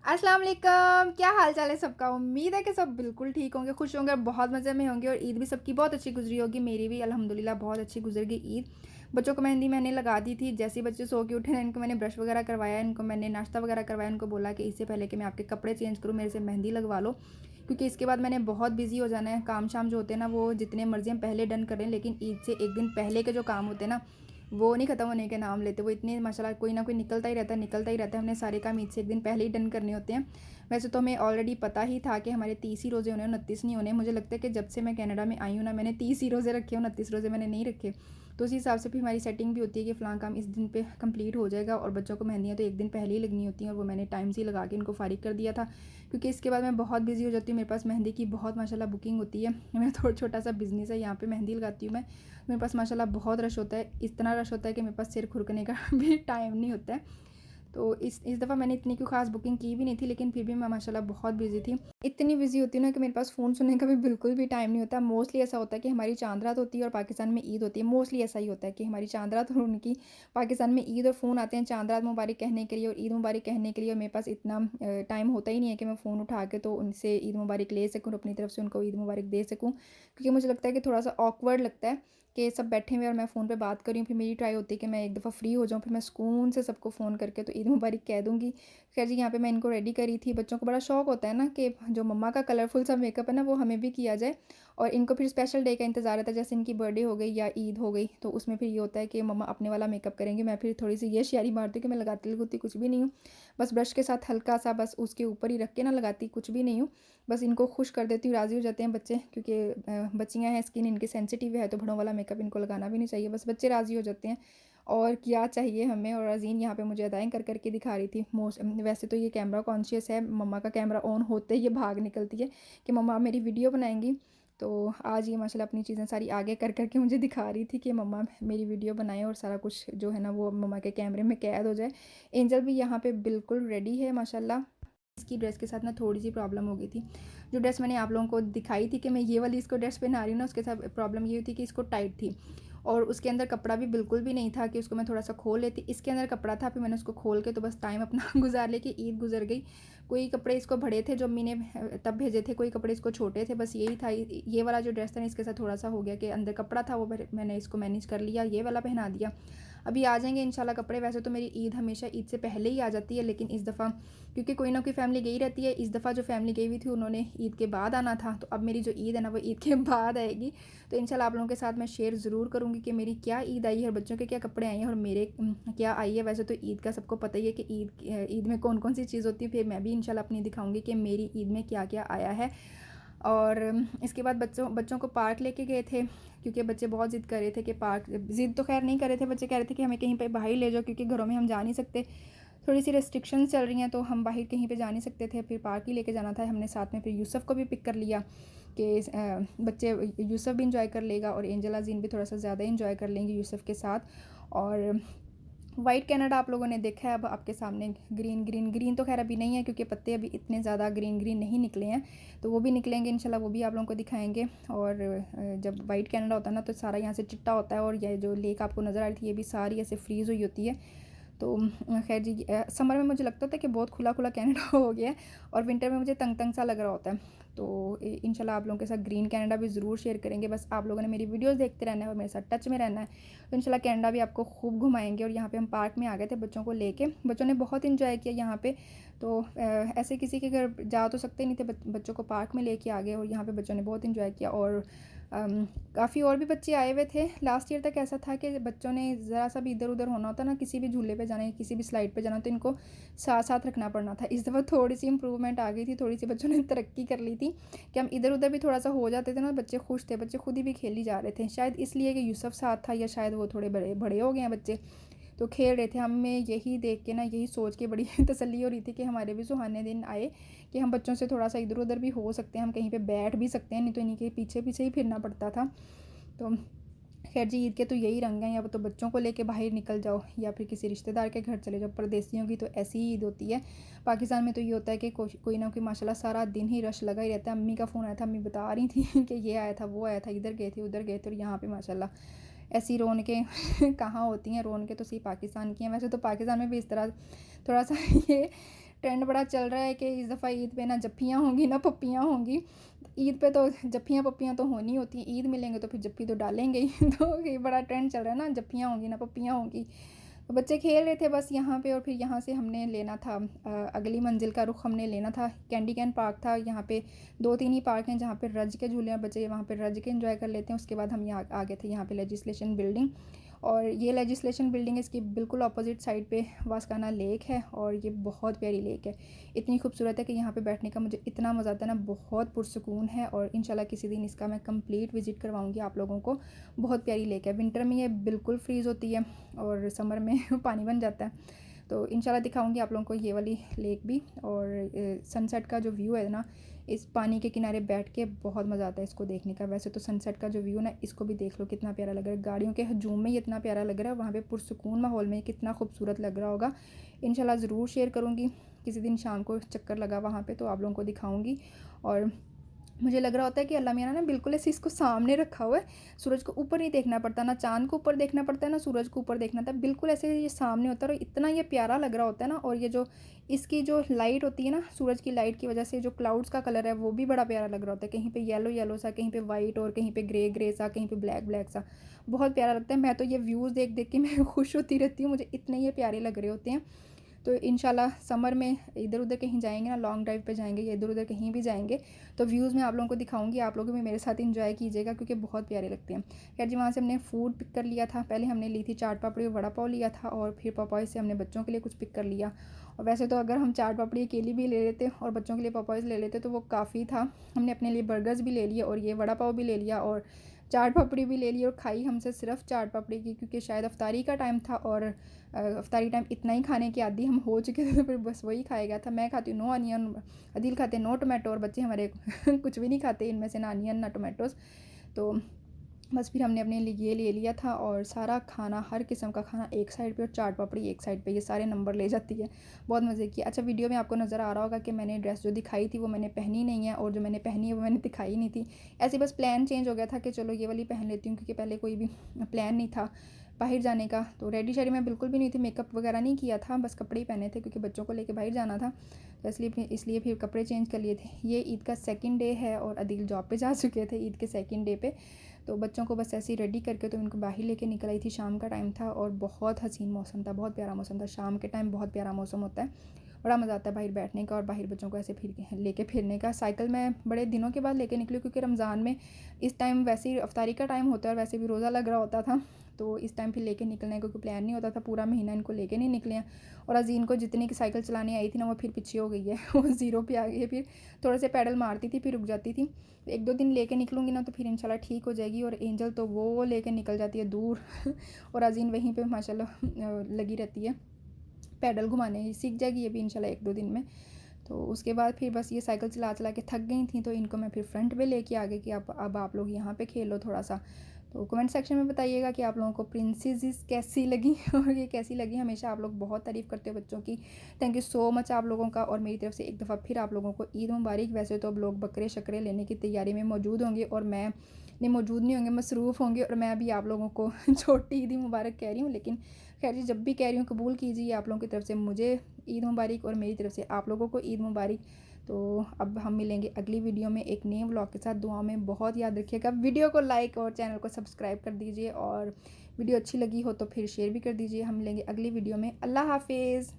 अस्सलाम वालेकुम, क्या हाल चाल है सबका। उम्मीद है कि सब बिल्कुल ठीक होंगे, खुश होंगे और बहुत मज़े में होंगे। और ईद भी सबकी बहुत अच्छी गुजरी होगी। मेरी भी अल्हम्दुलिल्लाह बहुत अच्छी गुजर गई ईद। बच्चों को मेहंदी मैंने लगा दी थी। जैसे ही बच्चे सो के उठे ना, इनको मैंने ब्रश वगैरह करवाया, इनको मैंने नाश्ता वगैरह करवाया। इनको बोला कि इससे पहले कि मैं आपके कपड़े चेंज करूँ, मेरे से मेहंदी लगवा लो, क्योंकि इसके बाद मैंने बहुत बिजी हो जाना है। काम शाम जो होते हैं ना, वो जितने मर्जी हम पहले डन करें, लेकिन ईद से एक दिन पहले के जो काम होते हैं ना, वो नहीं ख़त्म होने के नाम लेते। वो इतने माशाल्लाह कोई ना कोई निकलता ही रहता है, निकलता ही रहता है। हमने सारे काम ईद से एक दिन पहले ही डन करने होते हैं। वैसे तो हमें ऑलरेडी पता ही था कि हमारे 30 ही रोज़े होने, 29 नहीं होने। मुझे लगता है कि जब से मैं कनाडा में आई हूँ ना, मैंने 30 ही रोज़े रखे, 29 रोज़े मैंने नहीं रखे। तो उसी हिसाब से फिर हमारी सेटिंग भी होती है कि फ़लाँ काम इस दिन पे कंप्लीट हो जाएगा। और बच्चों को मेहंदियाँ तो एक दिन पहले ही लगनी होती हैं, और वो मैंने टाइम से ही लगा के इनको फ़ारिग कर दिया था, क्योंकि इसके बाद मैं बहुत बिजी हो जाती हूँ। मेरे पास मेहंदी की बहुत माशाल्लाह बुकिंग होती है। मेरा थोड़ा छोटा सा बिज़नेस है, यहाँ पे मेहंदी लगाती हूँ मैं। मेरे पास माशाल्लाह बहुत रश होता है, इतना रश होता है कि मेरे पास सिर खुरकने का भी टाइम नहीं होता है। तो इस दफ़ा मैंने इतनी कोई ख़ास बुकिंग की भी नहीं थी, लेकिन फिर भी मैं माशाल्लाह बहुत बिज़ी थी। इतनी बिज़ी होती हूँ ना कि मेरे पास फ़ोन सुनने का भी बिल्कुल भी टाइम नहीं होता। मोस्टली ऐसा होता है कि हमारी चाँद रात होती है और पाकिस्तान में ईद होती है। मोस्टली ऐसा ही होता है कि हमारी चाँद रात और उनकी पाकिस्तान में ईद, और फ़ोन आते हैं चाँद रात मुबारक कहने के लिए और ईद मुबारक कहने के लिए। और मेरे पास इतना टाइम होता ही नहीं है कि मैं फ़ोन उठा के तो उनसे ईद मुबारक ले सकूँ और अपनी तरफ से उनको ईद मुबारक दे सकूँ, क्योंकि मुझे लगता है कि थोड़ा-सा ऑकवर्ड लगता है कि सब बैठे हुए और मैं फ़ोन पे बात कर रही हूँ। फिर मेरी ट्राई होती है कि मैं एक दफ़ा फ्री हो जाऊँ, फिर मैं सुकून से सबको फ़ोन करके तो ईद मुबारक कह दूँगी। खैर जी, यहाँ पे मैं इनको रेडी करी थी। बच्चों को बड़ा शौक होता है ना कि जो मम्मा का कलरफुल सा मेकअप है ना, वो हमें भी किया जाए। और इनको फिर स्पेशल डे का इंतज़ार रहता है, जैसे इनकी बर्थडे हो गई या ईद हो गई, तो उसमें फिर ये होता है कि मम्मा अपने वाला मेकअप करेंगे। मैं फिर थोड़ी सी ये शायरी मारती हूँ कि मैं लगाती लगूती कुछ भी नहीं हूँ, बस ब्रश के साथ हल्का सा बस उसके ऊपर ही रख के ना लगाती कुछ भी नहीं हूँ। बस इनको खुश कर देती हूँ, राज़ी हो जाते हैं बच्चे, क्योंकि बच्चियाँ हैं, स्किन इनकी सेंसिटिव है, तो बड़ों वाला मेकअप इनको लगाना भी नहीं चाहिए। बस बच्चे राज़ी हो जाते हैं, और क्या चाहिए हमें। और अज़ीन यहाँ पे मुझे अदाएँ कर के दिखा रही थी। वैसे तो ये कैमरा कॉन्शियस है, मम्मा का कैमरा ऑन होते ही ये भाग निकलती है कि मम्मा आप मेरी वीडियो बनाएँगी। तो आज ये माशाल्लाह अपनी चीज़ें सारी आगे कर के मुझे दिखा रही थी कि मम्मा मेरी वीडियो बनाएँ, और सारा कुछ जो है ना वो मम्मा के कैमरे में कैद हो जाए। एंजल भी यहाँ पे बिल्कुल रेडी है माशाल्लाह। इसकी ड्रेस के साथ ना थोड़ी-सी प्रॉब्लम हो गई थी। जो ड्रेस मैंने आप लोगों को दिखाई थी कि मैं ये वाली इसको ड्रेस पहना रही हूँ ना, उसके साथ प्रॉब्लम ये हुई थी कि इसको टाइट थी, और उसके अंदर कपड़ा भी बिल्कुल भी नहीं था कि उसको मैं थोड़ा-सा खोल लेती। इसके अंदर कपड़ा था, फिर मैंने उसको खोल के तो बस टाइम अपना गुज़ार लिया कि ईद गुज़र गई। कोई कपड़े इसको बड़े थे जो अम्मी ने तब भेजे थे, कोई कपड़े इसको छोटे थे, बस यही था। ये वाला जो ड्रेस था ना, इसके साथ थोड़ा-सा हो गया कि अंदर कपड़ा था, वो मैंने इसको मैनेज कर लिया, ये वाला पहना दिया। अभी आ जाएँगे इंशाल्लाह कपड़े। वैसे तो मेरी ईद हमेशा ईद से पहले ही आ जाती है, लेकिन इस दफ़ा क्योंकि कोई ना कोई फ़ैमिली गई रहती है, इस दफ़ा जो फ़ैमिली गई हुई थी उन्होंने ईद के बाद आना था, तो अब मेरी जो ईद है ना वो ईद के बाद आएगी। तो इंशाल्लाह आप लोगों के साथ मैं शेयर ज़रूर करूँगी कि मेरी क्या ईद आई है और बच्चों के क्या कपड़े आए हैं और मेरे क्या आई है। वैसे तो ईद का सबको पता ही है कि ईद में कौन-कौन सी चीज़ होती है, फिर मैं भी इंशाल्लाह अपनी दिखाऊँगी कि मेरी ईद में क्या-क्या आया है। और इसके बाद बच्चों बच्चों को पार्क लेके गए थे, क्योंकि बच्चे बहुत ज़िद कर रहे थे कि पार्क, ज़िद तो खैर नहीं कर रहे थे, बच्चे कह रहे थे कि हमें कहीं पे बाहर ले जाओ, क्योंकि घरों में हम जा नहीं सकते, थोड़ी सी रेस्ट्रिक्शंस चल रही हैं, तो हम बाहर कहीं पे जा नहीं सकते थे। फिर पार्क ही लेके जाना था हमने साथ में। फिर यूसुफ़ को भी पिक कर लिया कि बच्चे, यूसुफ़ भी इंजॉय कर लेगा और एंजल अज़ीन भी थोड़ा सा ज़्यादा इंजॉय कर लेंगे यूसुफ़ के साथ। और वाइट कनाडा आप लोगों ने देखा है, अब आपके सामने ग्रीन ग्रीन ग्रीन तो खैर अभी नहीं है, क्योंकि पत्ते अभी इतने ज़्यादा ग्रीन ग्रीन नहीं निकले हैं, तो वो भी निकलेंगे इंशाल्लाह, वो भी आप लोगों को दिखाएंगे। और जब वाइट कनाडा होता है ना, तो सारा यहाँ से चिट्टा होता है, और ये जो लेक आपको नज़र आ रही थी ये भी सारी ऐसे फ्रीज़ हुई होती है। तो खैर जी, समर में मुझे लगता था कि बहुत खुला खुला कनाडा हो गया है, और विंटर में मुझे तंग तंग सा लग रहा होता है। तो इंशाल्लाह आप लोगों के साथ ग्रीन कनाडा भी ज़रूर शेयर करेंगे। बस आप लोगों ने मेरी वीडियोस देखते रहना है और मेरे साथ टच में रहना है, तो इंशाल्लाह कनाडा भी आपको खूब घुमाएंगे। और यहाँ पे हम पार्क में आ गए थे बच्चों को लेके, बच्चों ने बहुत इंजॉय किया यहाँ पे। तो ऐसे किसी के घर जा तो सकते नहीं थे, बच्चों को पार्क में लेके आ गए, और यहाँ पे बच्चों ने बहुत इंजॉय किया। और काफ़ी और भी बच्चे आए हुए थे। लास्ट ईयर तक ऐसा था कि बच्चों ने ज़रा सा भी इधर उधर होना होता ना, किसी भी झूले पे जाना या किसी भी स्लाइड पे जाना, तो इनको साथ साथ रखना पड़ना था। इस दफ़ा थोड़ी सी इंप्रूवमेंट आ गई थी, थोड़ी सी बच्चों ने तरक्की कर ली थी कि हम इधर उधर भी थोड़ा सा हो जाते थे ना, बच्चे खुश थे, बच्चे खुद ही भी खेली जा रहे थे, शायद इसलिए कि यूसुफ साथ था, या शायद वो थोड़े बड़े बड़े हो गए हैं बच्चे, तो खेल रहे थे। हमें यही देख के ना, यही सोच के बड़ी तसल्ली हो रही थी कि हमारे भी सुहाने दिन आए कि हम बच्चों से थोड़ा सा इधर उधर भी हो सकते हैं, हम कहीं पे बैठ भी सकते हैं, नहीं तो इन्हीं के पीछे पीछे ही फिरना पड़ता था। तो खैर जी, ईद के तो यही रंग हैं, या तो बच्चों को लेके बाहर निकल जाओ या फिर किसी रिश्तेदार के घर चले जाओ। परदेसियों की तो ऐसी ही ईद होती है। पाकिस्तान में तो ये होता है कि कोई ना कोई माशाल्लाह सारा दिन ही रश लगा ही रहता है। अम्मी का फ़ोन आया था, अम्मी बता रही थी कि ये आया था, वो आया था, इधर गए थे, उधर गए थे, और यहाँ पे माशाल्लाह ऐसी रौनकें कहाँ होती हैं। रौनकें तो सिर्फ पाकिस्तान की हैं। वैसे तो पाकिस्तान में भी इस तरह थोड़ा सा ये ट्रेंड बड़ा चल रहा है कि इस दफ़ा ईद पे ना जप्पियाँ होंगी ना पप्पियाँ होंगी। ईद पे तो जप्पियाँ पप्पियाँ तो होनी होती हैं, ईद मिलेंगे तो फिर जप्पी तो डालेंगे ही। तो ये बड़ा ट्रेंड चल रहा है ना, जप्पियाँ होंगी ना पप्पियाँ होंगी। तो बच्चे खेल रहे थे बस यहाँ पे, और फिर यहाँ से हमने लेना था अगली मंजिल का रुख हमने लेना था। कैंडी कैन पार्क था यहाँ पे, 2-3 ही पार्क हैं जहाँ पे रज के झूले हैं, बच्चे वहाँ पे रज के एंजॉय कर लेते हैं। उसके बाद हम यहाँ आ गए थे यहाँ पे लेजिस्लेशन बिल्डिंग, और ये लेजिस्लेशन बिल्डिंग इसकी बिल्कुल अपोजिट साइड पे वास्काना लेक है, और ये बहुत प्यारी लेक है। इतनी खूबसूरत है कि यहाँ पे बैठने का मुझे इतना मज़ा आता है ना, बहुत पुरसकून है। और इंशाल्लाह किसी दिन इसका मैं कंप्लीट विज़िट करवाऊँगी आप लोगों को। बहुत प्यारी लेक है, विंटर में ये बिल्कुल फ्रीज़ होती है और समर में पानी बन जाता है। तो इंशाल्लाह दिखाऊंगी आप लोगों को ये वाली लेक भी। और सनसेट का जो व्यू है ना, इस पानी के किनारे बैठ के बहुत मज़ा आता है इसको देखने का। वैसे तो सनसेट का जो व्यू ना, इसको भी देख लो कितना प्यारा लग रहा है, गाड़ियों के हजूम में ही इतना प्यारा लग रहा है, वहाँ पे पुरसकून माहौल में कितना खूबसूरत लग रहा होगा। इंशाल्लाह ज़रूर शेयर करूँगी, किसी दिन शाम को चक्कर लगा वहाँ पे तो आप लोगों को दिखाऊँगी। और मुझे लग रहा होता है कि अल्लाह मियाँ ने ना बिल्कुल ऐसे इसको सामने रखा हुआ है, सूरज को ऊपर नहीं देखना पड़ता, ना चाँद को ऊपर देखना पड़ता है, ना सूरज को ऊपर देखना था, बिल्कुल ऐसे ये सामने होता है। और इतना ये प्यारा लग रहा होता है ना। और ये जो इसकी जो लाइट होती है ना, सूरज की लाइट की वजह से जो क्लाउड्स का कलर है वो भी बड़ा प्यारा लग रहा होता है, कहीं पे येलो येलो सा, कहीं पे वाइट, और कहीं पे ग्रे ग्रे सा, कहीं पे ब्लैक ब्लैक सा, बहुत प्यारा लगता है। मैं तो ये व्यूज़ देख देख के मैं खुश होती रहती हूँ, मुझे इतने ये प्यारे लग रहे होते हैं। तो इंशाल्लाह समर में इधर उधर कहीं जाएंगे ना, लॉन्ग ड्राइव पे जाएंगे या इधर उधर कहीं भी जाएंगे, तो व्यूज़ मैं आप लोगों को दिखाऊंगी, आप लोग भी मेरे साथ इंजॉय कीजिएगा क्योंकि बहुत प्यारे लगते हैं। खैर जी, वहाँ से हमने फ़ूड पिक कर लिया था। पहले हमने ली थी चाट पापड़ी और वड़ा पाव लिया था, और फिर पपॉइज़ से हमने बच्चों के लिए कुछ पिक कर लिया। और वैसे तो अगर हम चाट पापड़ी अकेली भी ले लेते और बच्चों के लिए पपॉइज़ ले लेते तो वो काफ़ी था। हमने अपने लिए बर्गर्स भी ले लिए और ये वड़ा पाव भी ले लिया और चाट पापड़ी भी ले ली, और खाई हमसे सिर्फ चाट पापड़ी की, क्योंकि शायद अफ्तारी का टाइम था और अफ्तारी टाइम इतना ही खाने के आदी हम हो चुके थे, तो फिर बस वही खाया गया था। मैं खाती हूँ नो अनियन, अदील खाते नो टोमेटो, और बच्चे हमारे कुछ भी नहीं खाते इनमें से, ना अनियन ना टोमेटोज़। तो बस फिर हमने अपने लिए ये ले लिया था, और सारा खाना, हर किस्म का खाना एक साइड पे और चाट पापड़ी एक साइड पे, ये सारे नंबर ले जाती है। बहुत मज़े की। अच्छा, वीडियो में आपको नज़र आ रहा होगा कि मैंने ड्रेस जो दिखाई थी वो मैंने पहनी नहीं है, और जो मैंने पहनी है वो मैंने दिखाई नहीं थी। ऐसे बस प्लान चेंज हो गया था कि चलो ये वाली पहन लेती हूँ, क्योंकि पहले कोई भी प्लान नहीं था बाहर जाने का। तो रेडी शेडी मैं बिल्कुल भी नहीं थी, मेकअप वगैरह नहीं किया था, बस कपड़े ही पहने थे क्योंकि बच्चों को लेके बाहर जाना था। तो इसलिए फिर कपड़े चेंज कर लिए थे। ये ईद का सेकंड डे है और अदील जॉब पे जा चुके थे ईद के सेकंड डे पे। तो बच्चों को बस ऐसे ही रेडी करके तो उनको बाहर लेके निकल आई थी। शाम का टाइम था और बहुत हसीन मौसम था, बहुत प्यारा मौसम था। शाम के टाइम बहुत प्यारा मौसम होता है, बड़ा मज़ा आता है बाहर बैठने का और बाहर बच्चों को ऐसे फिर लेके फिरने का। साइकिल मैं बड़े दिनों के बाद लेके निकली, क्योंकि रमज़ान में इस टाइम वैसे ही अफ्तारी का टाइम होता है और वैसे भी रोज़ा लग रहा होता था, तो इस टाइम फिर लेके निकलने का कोई प्लान नहीं होता था। पूरा महीना इनको लेके नहीं निकले हैं। और अजीन को जितनी की साइकिल चलानी आई थी ना, वो फिर पीछे हो गई है वो ज़ीरो पे आ गई है। फिर थोड़े से पैडल मारती थी फिर रुक जाती थी। 1-2 दिन लेके निकलूँगी ना तो फिर इंशाल्लाह ठीक हो जाएगी। और एंजल तो वो लेके निकल जाती है दूर और अजीन वहीं पे माशाल्लाह लगी रहती है, पैडल घुमाने ही सीख जाएगी ये भी इंशाल्लाह 1-2 दिन में। तो उसके बाद फिर बस ये साइकिल चला चला के थक गई थी, तो इनको मैं फिर फ्रंट पे लेके आ गई कि अब आप लोग यहाँ पे खेल लो थोड़ा सा। तो कमेंट सेक्शन में बताइएगा कि आप लोगों को प्रिंसेस कैसी लगी और ये कैसी लगी। हमेशा आप लोग बहुत तारीफ़ करते हो बच्चों की, थैंक यू सो मच आप लोगों का। और मेरी तरफ से एक दफ़ा फिर आप लोगों को ईद मुबारक। वैसे तो अब लोग बकरे शकरे लेने की तैयारी में मौजूद होंगे और मैं नहीं मौजूद नहीं होंगे, मसरूफ़ होंगे, और मैं अभी आप लोगों को छोटी ईद मुबारक कह रही हूँ। लेकिन खैर जी, जब भी कह रही हूँ कबूल कीजिए आप लोगों की तरफ से मुझे ईद मुबारक और मेरी तरफ से आप लोगों को ईद मुबारक। तो अब हम मिलेंगे अगली वीडियो में एक नए व्लॉग के साथ। दुआ में बहुत याद रखिएगा। वीडियो को लाइक और चैनल को सब्सक्राइब कर दीजिए, और वीडियो अच्छी लगी हो तो फिर शेयर भी कर दीजिए। हम मिलेंगे अगली वीडियो में। अल्लाह हाफिज़।